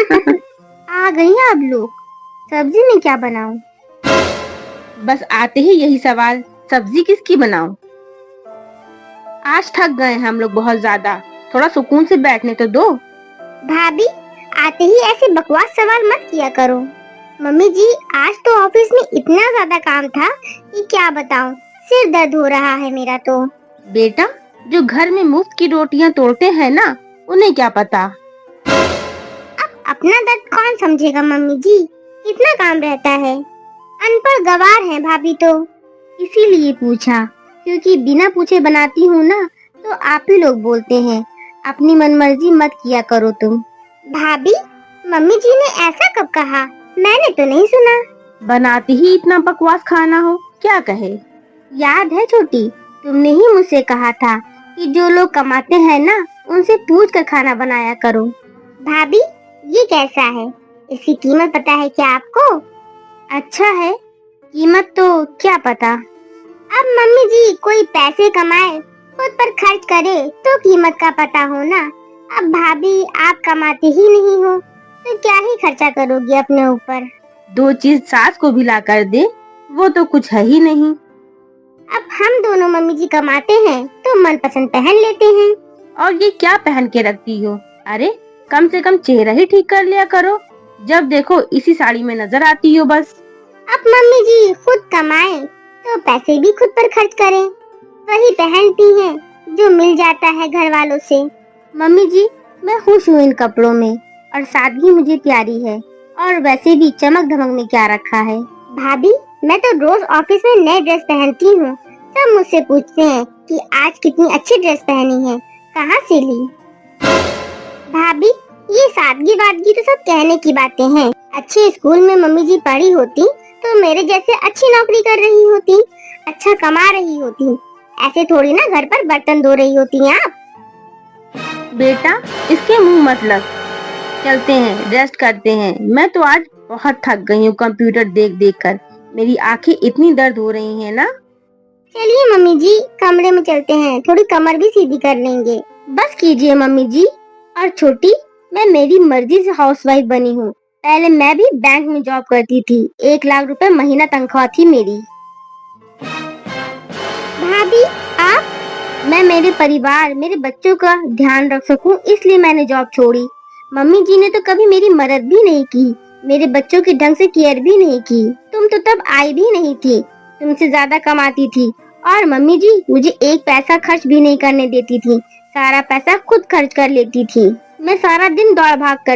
आ गई आप लोग। सब्जी में क्या बनाऊं? बस आते ही यही सवाल, सब्जी किसकी बनाऊं? आज थक गए हैं हम लोग बहुत ज्यादा, थोड़ा सुकून से बैठने तो दो। भाभी, आते ही ऐसे बकवास सवाल मत किया करो। मम्मी जी, आज तो ऑफिस में इतना ज्यादा काम था कि क्या बताऊं, सिर दर्द हो रहा है मेरा तो। बेटा, जो घर में मुफ्त की रोटियां तोड़ते हैं ना, उन्हें क्या पता। अपना दर्द कौन समझेगा मम्मी जी, कितना काम रहता है। अनपढ़ गवार है भाभी तो, इसीलिए पूछा, क्योंकि बिना पूछे बनाती हूँ ना, तो आप ही लोग बोलते हैं अपनी मनमर्जी मत किया करो तुम। भाभी, मम्मी जी ने ऐसा कब कहा? मैंने तो नहीं सुना। बनाते ही इतना बकवास खाना हो, क्या कहे। याद है छोटी, तुमने ही मुझसे कहा था कि जो लोग कमाते हैं ना, उनसे पूछ कर खाना बनाया करो। भाभी, ये कैसा है? इसकी कीमत पता है क्या आपको? अच्छा है, कीमत तो क्या पता। अब मम्मी जी कोई पैसे कमाए, खुद पर खर्च करे तो कीमत का पता हो ना। अब भाभी, आप कमाते ही नहीं हो तो क्या ही खर्चा करोगी अपने ऊपर। दो चीज सास को भी ला कर दे, वो तो कुछ है ही नहीं। अब हम दोनों मम्मी जी कमाते हैं तो मनपसंद पहन लेते हैं। और ये क्या पहन के रखती हो? अरे कम से कम चेहरा ही ठीक कर लिया करो, जब देखो इसी साड़ी में नजर आती हो बस। अब मम्मी जी खुद कमाएं तो पैसे भी खुद पर खर्च करें, वही पहनती हैं जो मिल जाता है घर वालों से। मम्मी जी, मैं खुश हूँ इन कपड़ों में, और सादगी मुझे प्यारी है, और वैसे भी चमक धमक में क्या रखा है। भाभी, मैं तो रोज ऑफिस में नए ड्रेस पहनती हूँ। सब मुझसे पूछते हैं कि आज कितनी अच्छी ड्रेस पहनी है, कहाँ से ली। भाभी, ये सादगी वादगी तो सब कहने की बातें हैं। अच्छे स्कूल में मम्मी जी पढ़ी होती तो मेरे जैसे अच्छी नौकरी कर रही होती, अच्छा कमा रही होती। ऐसे थोड़ी ना घर पर बर्तन धो रही होती हैं आप। बेटा, इसके मुंह मत लग। चलते हैं, रेस्ट करते हैं। मैं तो आज बहुत थक गई हूँ कंप्यूटर देख देख कर, मेरी आंखें इतनी दर्द हो रही हैं ना। चलिए मम्मी जी, कमरे में चलते हैं, थोड़ी कमर भी सीधी कर लेंगे। बस कीजिए मम्मी जी। और छोटी, मैं मेरी मर्जी से हाउसवाइफ बनी हूँ। पहले मैं भी बैंक में जॉब करती थी, 1 लाख रुपए महीना तनख्वाह थी मेरी। भाभी, आप? मैं मेरे परिवार, मेरे बच्चों का ध्यान रख सकूं, इसलिए मैंने जॉब छोड़ी। मम्मी जी ने तो कभी मेरी मदद भी नहीं की, मेरे बच्चों की ढंग से केयर भी नहीं की। तुम तो तब आई भी नहीं थी, तुमसे ज्यादा कमाती थी। और मम्मी जी मुझे एक पैसा खर्च भी नहीं करने देती थी, सारा पैसा खुद खर्च कर लेती थी। मैं सारा दिन दौड़ भाग कर